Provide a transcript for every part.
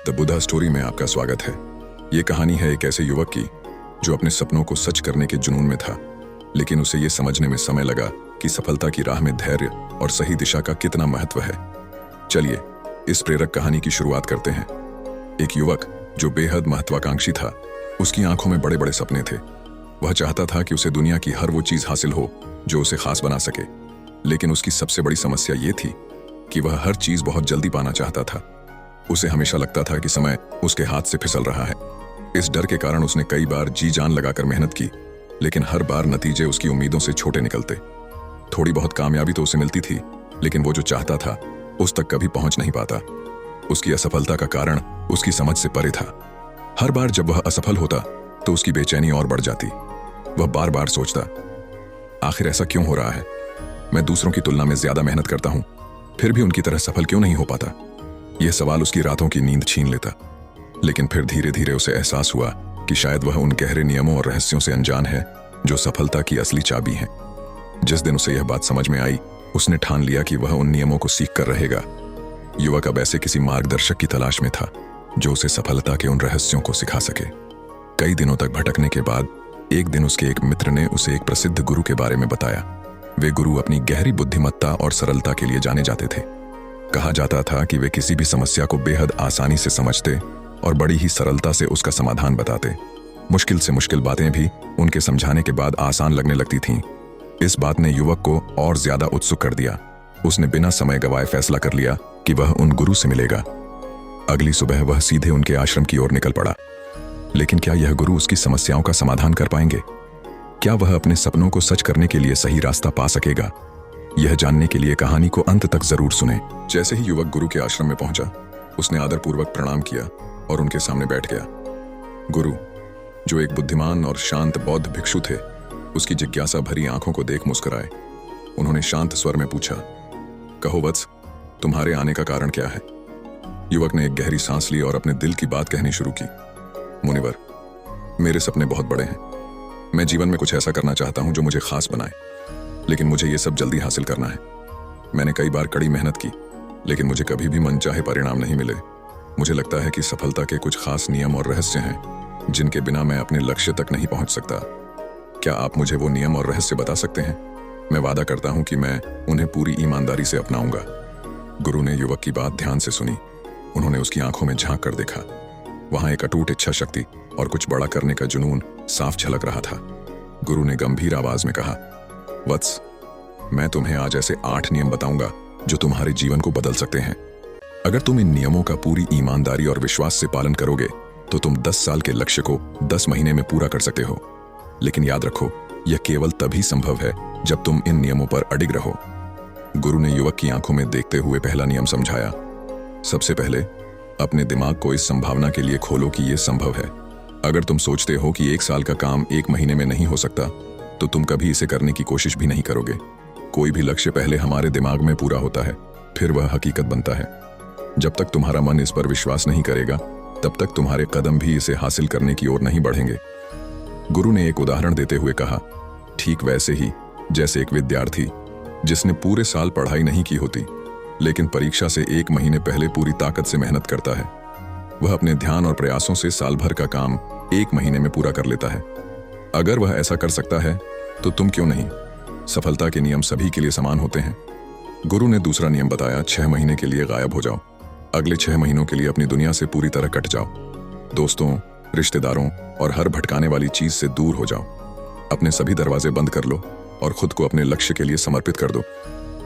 The Buddha story में आपका स्वागत है। ये कहानी है एक ऐसे युवक की जो अपने सपनों को सच करने के जुनून में था, लेकिन उसे ये समझने में समय लगा कि सफलता की राह में धैर्य और सही दिशा का कितना महत्व है। चलिए इस प्रेरक कहानी की शुरुआत करते हैं। एक युवक जो बेहद महत्वाकांक्षी था, उसकी आंखों में बड़े बड़े सपने थे। वह चाहता था कि उसे दुनिया की हर वो चीज हासिल हो जो उसे खास बना सके, लेकिन उसकी सबसे बड़ी समस्या ये थी कि वह हर चीज बहुत जल्दी पाना चाहता था। उसे हमेशा लगता था कि समय उसके हाथ से फिसल रहा है। इस डर के कारण उसने कई बार जी जान लगाकर मेहनत की, लेकिन हर बार नतीजे उसकी उम्मीदों से छोटे निकलते। थोड़ी बहुत कामयाबी तो उसे मिलती थी, लेकिन वो जो चाहता था उस तक कभी पहुंच नहीं पाता। उसकी असफलता का कारण उसकी समझ से परे था। हर बार जब वह असफल होता तो उसकी बेचैनी और बढ़ जाती। वह बार बार सोचता, आखिर ऐसा क्यों हो रहा है? मैं दूसरों की तुलना में ज्यादा मेहनत करता हूं, फिर भी उनकी तरह सफल क्यों नहीं हो पाता? यह सवाल उसकी रातों की नींद छीन लेता। लेकिन फिर धीरे धीरे उसे एहसास हुआ कि शायद वह उन गहरे नियमों और रहस्यों से अनजान है जो सफलता की असली चाबी हैं। जिस दिन उसे यह बात समझ में आई, उसने ठान लिया कि वह उन नियमों को सीख कर रहेगा। युवक अब ऐसे किसी मार्गदर्शक की तलाश में था जो उसे सफलता के उन रहस्यों को सिखा सके। कई दिनों तक भटकने के बाद एक दिन उसके एक मित्र ने उसे एक प्रसिद्ध गुरु के बारे में बताया। वे गुरु अपनी गहरी बुद्धिमत्ता और सरलता के लिए जाने जाते थे। कहा जाता था कि वे किसी भी समस्या को बेहद आसानी से समझते और बड़ी ही सरलता से उसका समाधान बताते। मुश्किल से मुश्किल बातें भी उनके समझाने के बाद आसान लगने लगती थीं। इस बात ने युवक को और ज्यादा उत्सुक कर दिया। उसने बिना समय गवाए फैसला कर लिया कि वह उन गुरु से मिलेगा। अगली सुबह वह सीधे उनके आश्रम की ओर निकल पड़ा। लेकिन क्या यह गुरु उसकी समस्याओं का समाधान कर पाएंगे? क्या वह अपने सपनों को सच करने के लिए सही रास्ता पा सकेगा? यह जानने के लिए कहानी को अंत तक जरूर सुने। जैसे ही युवक गुरु के आश्रम में पहुंचा, उसने आदरपूर्वक प्रणाम किया और उनके सामने बैठ गया। गुरु, जो एक बुद्धिमान और शांत बौद्ध भिक्षु थे, उसकी जिज्ञासा भरी आंखों को देख मुस्कुराए। उन्होंने शांत स्वर में पूछा, कहो वत्स, तुम्हारे आने का कारण क्या है? युवक ने एक गहरी सांस ली और अपने दिल की बात कहनी शुरू की। मुनिवर, मेरे सपने बहुत बड़े हैं। मैं जीवन में कुछ ऐसा करना चाहता हूं जो मुझे खास बनाए, लेकिन मुझे यह सब जल्दी हासिल करना है। मैंने कई बार कड़ी मेहनत की, लेकिन मुझे कभी भी मनचाहे परिणाम नहीं मिले। मुझे लगता है कि सफलता के कुछ खास नियम और रहस्य हैं जिनके बिना मैं अपने लक्ष्य तक नहीं पहुंच सकता। क्या आप मुझे वो नियम और रहस्य बता सकते हैं? मैं वादा करता हूं कि मैं उन्हें पूरी ईमानदारी से अपनाऊंगा। गुरु ने युवक की बात ध्यान से सुनी। उन्होंने उसकी आंखों में झांक कर देखा। वहां एक अटूट इच्छा शक्ति और कुछ बड़ा करने का जुनून साफ झलक रहा था। गुरु ने गंभीर आवाज में कहा, वत्स, मैं तुम्हें आज ऐसे 8 नियम बताऊंगा जो तुम्हारे जीवन को बदल सकते हैं। अगर तुम इन नियमों का पूरी ईमानदारी और विश्वास से पालन करोगे तो तुम 10 साल के लक्ष्य को 10 महीने में पूरा कर सकते हो। लेकिन याद रखो, यह केवल तभी संभव है जब तुम इन नियमों पर अडिग रहो। गुरु ने युवक की आंखों में देखते हुए पहला नियम समझाया। सबसे पहले अपने दिमाग को इस संभावना के लिए खोलो कि यह संभव है। अगर तुम सोचते हो कि 1 साल का काम 1 महीने में नहीं हो सकता, तो तुम कभी इसे करने की कोशिश भी नहीं करोगे। कोई भी लक्ष्य पहले हमारे दिमाग में पूरा होता है, फिर वह हकीकत बनता है। जब तक तुम्हारा मन इस पर विश्वास नहीं करेगा, तब तक तुम्हारे कदम भी इसे हासिल करने की ओर नहीं बढ़ेंगे। गुरु ने एक उदाहरण देते हुए कहा, ठीक वैसे ही जैसे एक विद्यार्थी जिसने पूरे साल पढ़ाई नहीं की होती, लेकिन परीक्षा से 1 महीने पहले पूरी ताकत से मेहनत करता है, वह अपने ध्यान और प्रयासों से साल भर का काम 1 महीने में पूरा कर लेता है। अगर वह ऐसा कर सकता है तो तुम क्यों नहीं? सफलता के नियम सभी के लिए समान होते हैं। गुरु ने दूसरा नियम बताया, 6 महीने के लिए गायब हो जाओ। अगले 6 महीनों के लिए अपनी दुनिया से पूरी तरह कट जाओ। दोस्तों, रिश्तेदारों और हर भटकाने वाली चीज से दूर हो जाओ। अपने सभी दरवाजे बंद कर लो और खुद को अपने लक्ष्य के लिए समर्पित कर दो।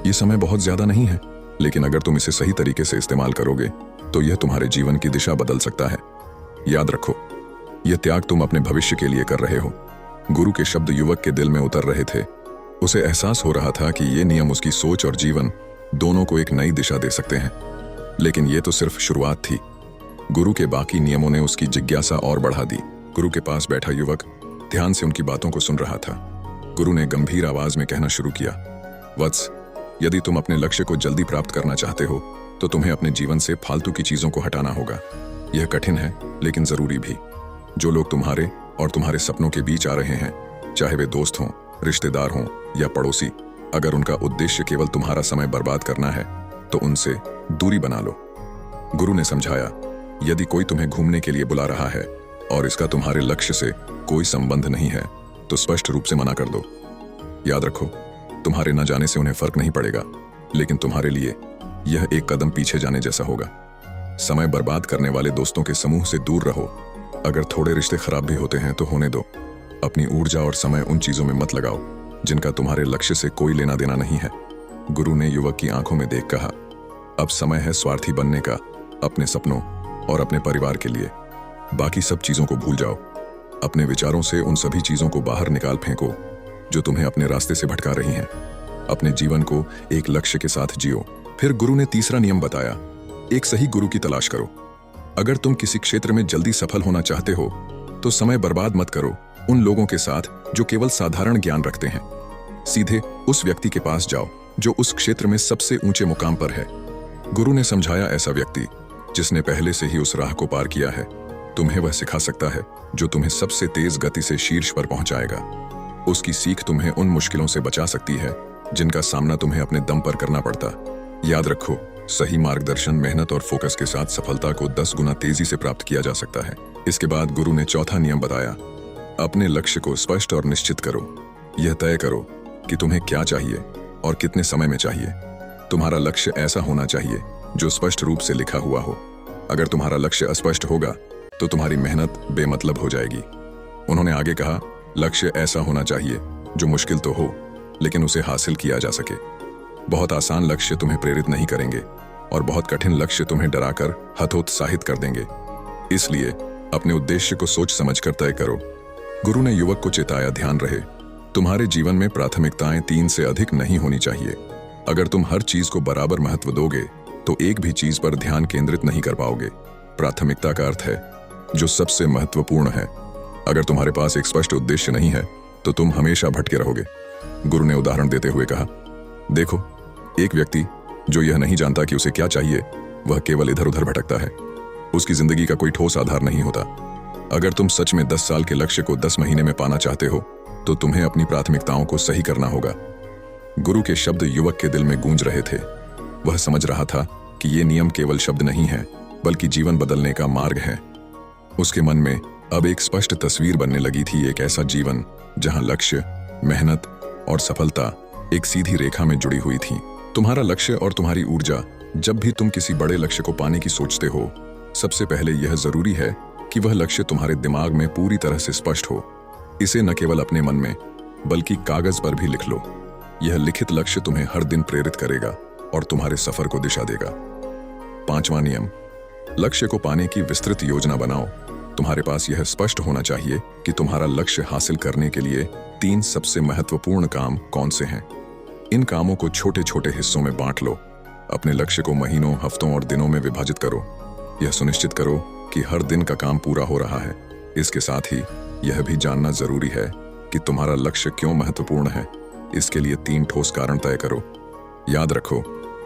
ये समय बहुत ज्यादा नहीं है, लेकिन अगर तुम इसे सही तरीके से इस्तेमाल करोगे तो यह तुम्हारे जीवन की दिशा बदल सकता है। याद रखो, यह त्याग तुम अपने भविष्य के लिए कर रहे हो। गुरु के शब्द युवक के दिल में उतर रहे थे। उसे एहसास हो रहा था कि ये नियम उसकी सोच और जीवन दोनों को एक नई दिशा दे सकते हैं। लेकिन ये तो सिर्फ शुरुआत थी। गुरु के बाकी नियमों ने उसकी जिज्ञासा और बढ़ा दी। गुरु के पास बैठा युवक ध्यान से उनकी बातों को सुन रहा था। गुरु ने गंभीर आवाज में कहना शुरू किया, वत्स, यदि तुम अपने लक्ष्य को जल्दी प्राप्त करना चाहते हो तो तुम्हें अपने जीवन से फालतू की चीजों को हटाना होगा। यह कठिन है, लेकिन जरूरी भी। जो लोग तुम्हारे और तुम्हारे सपनों के बीच आ रहे हैं, चाहे वे दोस्त हों, रिश्तेदार हों या पड़ोसी, अगर उनका उद्देश्य केवल तुम्हारा समय बर्बाद करना है तो उनसे दूरी बना लो। गुरु ने समझाया, यदि कोई तुम्हें घूमने के लिए बुला रहा है और इसका तुम्हारे लक्ष्य से कोई संबंध नहीं है तो स्पष्ट रूप से मना कर दो। याद रखो, तुम्हारे न जाने से उन्हें फर्क नहीं पड़ेगा, लेकिन तुम्हारे लिए यह एक कदम पीछे जाने जैसा होगा। समय बर्बाद करने वाले दोस्तों के समूह से दूर रहो। अगर थोड़े रिश्ते खराब भी होते हैं तो होने दो। अपनी ऊर्जा और समय उन चीजों में मत लगाओ जिनका तुम्हारे लक्ष्य से कोई लेना देना नहीं है। गुरु ने युवक की आंखों में देख कहा, अब समय है स्वार्थी बनने का, अपने सपनों और अपने परिवार के लिए। बाकी सब चीजों को भूल जाओ। अपने विचारों से उन सभी चीजों को बाहर निकाल फेंको जो तुम्हें अपने रास्ते से भटका रही हैं। अपने जीवन को एक लक्ष्य के साथ जियो। फिर गुरु ने तीसरा नियम बताया, एक सही गुरु की तलाश करो। अगर तुम किसी क्षेत्र में जल्दी सफल होना चाहते हो तो समय बर्बाद मत करो उन लोगों के साथ जो केवल साधारण ज्ञान रखते हैं। सीधे उस व्यक्ति के पास जाओ जो उस क्षेत्र में सबसे ऊंचे मुकाम पर है। गुरु ने समझाया, ऐसा व्यक्ति जिसने पहले से ही उस राह को पार किया है, तुम्हें वह सिखा सकता है जो तुम्हें सबसे तेज गति से शीर्ष पर पहुंचाएगा। उसकी सीख तुम्हें उन मुश्किलों से बचा सकती है जिनका सामना तुम्हें अपने दम पर करना पड़ता। याद रखो, सही मार्गदर्शन, मेहनत और फोकस के साथ सफलता को 10 गुना तेजी से प्राप्त किया जा सकता है। इसके बाद गुरु ने चौथा नियम बताया, अपने लक्ष्य को स्पष्ट और निश्चित करो। यह तय करो कि तुम्हें क्या चाहिए और कितने समय में चाहिए। तुम्हारा लक्ष्य ऐसा होना चाहिए जो स्पष्ट रूप से लिखा हुआ हो। अगर तुम्हारा लक्ष्य अस्पष्ट होगा तो तुम्हारी मेहनत बेमतलब हो जाएगी। उन्होंने आगे कहा, लक्ष्य ऐसा होना चाहिए जो मुश्किल तो हो लेकिन उसे हासिल किया जा सके। बहुत आसान लक्ष्य तुम्हें प्रेरित नहीं करेंगे और बहुत कठिन लक्ष्य तुम्हें डराकर हतोत्साहित कर देंगे। इसलिए अपने उद्देश्य को सोच समझकर तय करो। गुरु ने युवक को चेताया, ध्यान रहे, तुम्हारे जीवन में प्राथमिकताएं 3 से अधिक नहीं होनी चाहिए। अगर तुम हर चीज को बराबर महत्व दोगे तो एक भी चीज पर ध्यान केंद्रित नहीं कर पाओगे। प्राथमिकता का अर्थ है जो सबसे महत्वपूर्ण है। अगर तुम्हारे पास एक स्पष्ट उद्देश्य नहीं है तो तुम हमेशा भटके रहोगे। गुरु ने उदाहरण देते हुए कहा, देखो, एक व्यक्ति जो यह नहीं जानता कि उसे क्या चाहिए, वह केवल इधर उधर भटकता है। उसकी जिंदगी का कोई ठोस आधार नहीं होता। अगर तुम सच में 10 साल के लक्ष्य को 10 महीने में पाना चाहते हो तो तुम्हें अपनी प्राथमिकताओं को सही करना होगा। गुरु के शब्द युवक के दिल में गूंज रहे थे। वह समझ रहा था कि ये नियम केवल शब्द नहीं है बल्कि जीवन बदलने का मार्ग है। उसके मन में अब एक स्पष्ट तस्वीर बनने लगी थी, एक ऐसा जीवन जहां लक्ष्य, मेहनत और सफलता एक सीधी रेखा में जुड़ी हुई थी। तुम्हारा लक्ष्य और तुम्हारी ऊर्जा, जब भी तुम किसी बड़े लक्ष्य को पाने की सोचते हो, सबसे पहले यह जरूरी है कि वह लक्ष्य तुम्हारे दिमाग में पूरी तरह से स्पष्ट हो। इसे न केवल अपने मन में बल्कि कागज पर भी लिख लो। यह लिखित लक्ष्य तुम्हें हर दिन प्रेरित करेगा और तुम्हारे सफर को दिशा देगा। 5वां नियम, लक्ष्य को पाने की विस्तृत योजना बनाओ। तुम्हारे पास यह स्पष्ट होना चाहिए कि तुम्हारा लक्ष्य हासिल करने के लिए 3 सबसे महत्वपूर्ण काम कौन से हैं। इन कामों को छोटे छोटे हिस्सों में बांट लो। अपने लक्ष्य को महीनों, हफ्तों और दिनों में विभाजित करो। यह सुनिश्चित करो कि हर दिन का काम पूरा हो रहा है। इसके साथ ही यह भी जानना जरूरी है कि तुम्हारा लक्ष्य क्यों महत्वपूर्ण है। इसके लिए 3 ठोस कारण तय करो। याद रखो,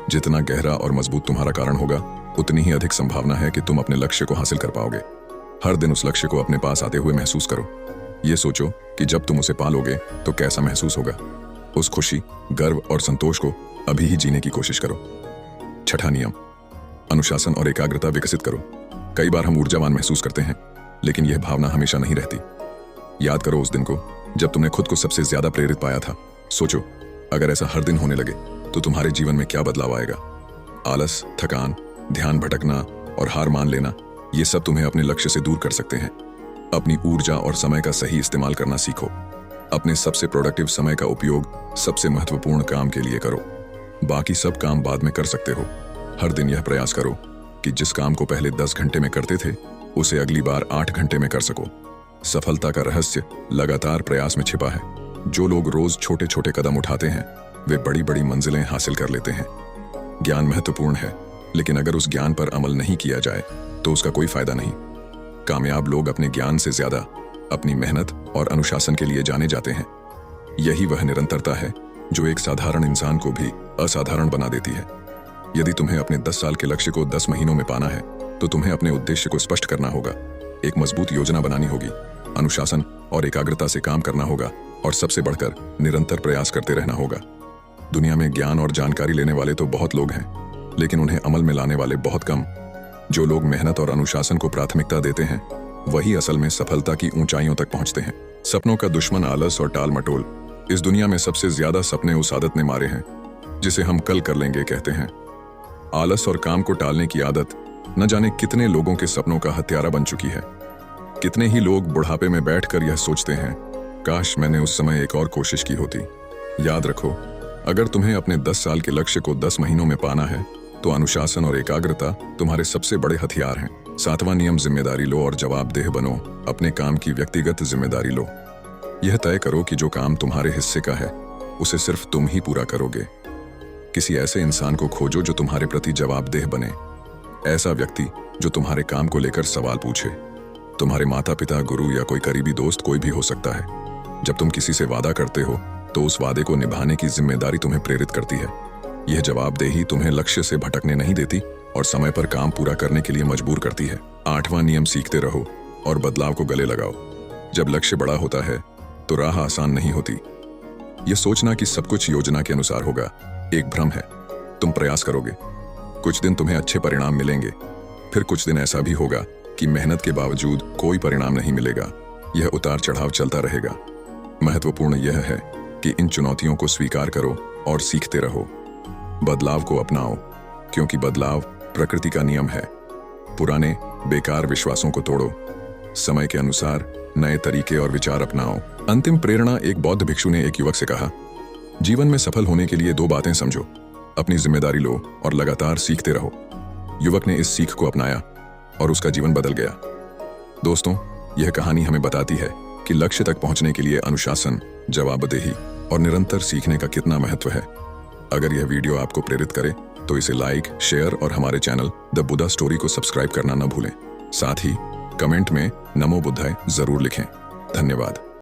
जितना गहरा और मजबूत तुम्हारा कारण होगा, उतनी ही अधिक संभावना है कि तुम अपने लक्ष्य को हासिल कर पाओगे। हर दिन उस लक्ष्य को अपने पास आते हुए महसूस करो। ये सोचो कि जब तुम उसे पालोगे तो कैसा महसूस होगा। उस खुशी, गर्व और संतोष को अभी ही जीने की कोशिश करो। 6वां नियम, अनुशासन और एकाग्रता विकसित करो। कई बार हम ऊर्जावान महसूस करते हैं, लेकिन यह भावना हमेशा नहीं रहती। याद करो उस दिन को जब तुमने खुद को सबसे ज्यादा प्रेरित पाया था। सोचो, अगर ऐसा हर दिन होने लगे तो तुम्हारे जीवन में क्या बदलाव आएगा। आलस, थकान, ध्यान भटकना और हार मान लेना, ये सब तुम्हें अपने लक्ष्य से दूर कर सकते हैं। अपनी ऊर्जा और समय का सही इस्तेमाल करना सीखो। अपने सबसे प्रोडक्टिव समय का उपयोग सबसे महत्वपूर्ण काम के लिए करो। बाकी सब काम बाद में कर सकते हो। हर दिन यह प्रयास करो कि जिस काम को पहले 10 घंटे में करते थे, उसे अगली बार 8 घंटे में कर सको। सफलता का रहस्य लगातार प्रयास में छिपा है। जो लोग रोज छोटे छोटे कदम उठाते हैं, वे बड़ी बड़ी मंजिलें हासिल कर लेते हैं। ज्ञान महत्वपूर्ण है, लेकिन अगर उस ज्ञान पर अमल नहीं किया जाए तो उसका कोई फायदा नहीं। कामयाब लोग अपने ज्ञान से ज्यादा अपनी मेहनत और अनुशासन के लिए जाने जाते हैं। यही वह निरंतरता है जो एक साधारण इंसान को भी असाधारण बना देती है। यदि तुम्हें अपने 10 साल के लक्ष्य को 10 महीनों में पाना है तो तुम्हें अपने उद्देश्य को स्पष्ट करना होगा। एक मजबूत योजना बनानी होगी, अनुशासन और एकाग्रता से काम करना होगा और सबसे बढ़कर निरंतर प्रयास करते रहना होगा। दुनिया में ज्ञान और जानकारी लेने वाले तो बहुत लोग हैं, लेकिन उन्हें अमल में लाने वाले बहुत कम। जो लोग मेहनत और अनुशासन को प्राथमिकता देते हैं वही असल में सफलता की ऊंचाइयों तक पहुंचते हैं। सपनों का दुश्मन आलस और टाल मटोल। इस दुनिया में सबसे ज्यादा सपने उस आदत ने मारे हैं जिसे हम कल कर लेंगे कहते हैं। आलस और काम को टालने की आदत न जाने कितने लोगों के सपनों का हत्यारा बन चुकी है। कितने ही लोग बुढ़ापे में बैठकर यह सोचते हैं, काश मैंने उस समय एक और कोशिश की होती। याद रखो, अगर तुम्हें अपने 10 साल के लक्ष्य को 10 महीनों में पाना है तो अनुशासन और एकाग्रता तुम्हारे सबसे बड़े हथियार हैं। 7वां नियम, जिम्मेदारी लो और जवाबदेह बनो। अपने काम की व्यक्तिगत जिम्मेदारी लो। यह तय करो कि जो काम तुम्हारे हिस्से का है उसे सिर्फ तुम ही पूरा करोगे। किसी ऐसे इंसान को खोजो जो तुम्हारे प्रति जवाबदेह बने। ऐसा व्यक्ति जो तुम्हारे काम को लेकर सवाल पूछे। तुम्हारे माता पिता, गुरु या कोई करीबी दोस्त कोई भी हो सकता है। जब तुम किसी से वादा करते हो तो उस वादे को निभाने की जिम्मेदारी तुम्हें प्रेरित करती है। यह जवाबदेही तुम्हें लक्ष्य से भटकने नहीं देती और समय पर काम पूरा करने के लिए मजबूर करती है। 8वां नियम, सीखते रहो और बदलाव को गले लगाओ। जब लक्ष्य बड़ा होता है तो राह आसान नहीं होती। यह सोचना कि सब कुछ योजना के अनुसार होगा एक भ्रम है। तुम प्रयास करोगे, कुछ दिन तुम्हें अच्छे परिणाम मिलेंगे, फिर कुछ दिन ऐसा भी होगा कि मेहनत के बावजूद कोई परिणाम नहीं मिलेगा। यह उतार चढ़ाव चलता रहेगा। महत्वपूर्ण यह है कि इन चुनौतियों को स्वीकार करो और सीखते रहो। बदलाव को अपनाओ, क्योंकि बदलाव प्रकृति का नियम है। पुराने बेकार विश्वासों को तोड़ो। समय के अनुसार नए तरीके और विचार अपनाओ। अंतिम प्रेरणा। एक बौद्ध भिक्षु ने एक युवक से कहा, जीवन में सफल होने के लिए 2 बातें समझो, अपनी जिम्मेदारी लो और लगातार सीखते रहो। युवक ने इस सीख को अपनाया और उसका जीवन बदल गया। दोस्तों, यह कहानी हमें बताती है कि लक्ष्य तक पहुंचने के लिए अनुशासन, जवाबदेही और निरंतर सीखने का कितना महत्व है। अगर यह वीडियो आपको प्रेरित करे तो इसे लाइक, शेयर और हमारे चैनल द बुद्धा स्टोरी को सब्सक्राइब करना न भूलें। साथ ही कमेंट में नमो बुद्धाय जरूर लिखें। धन्यवाद।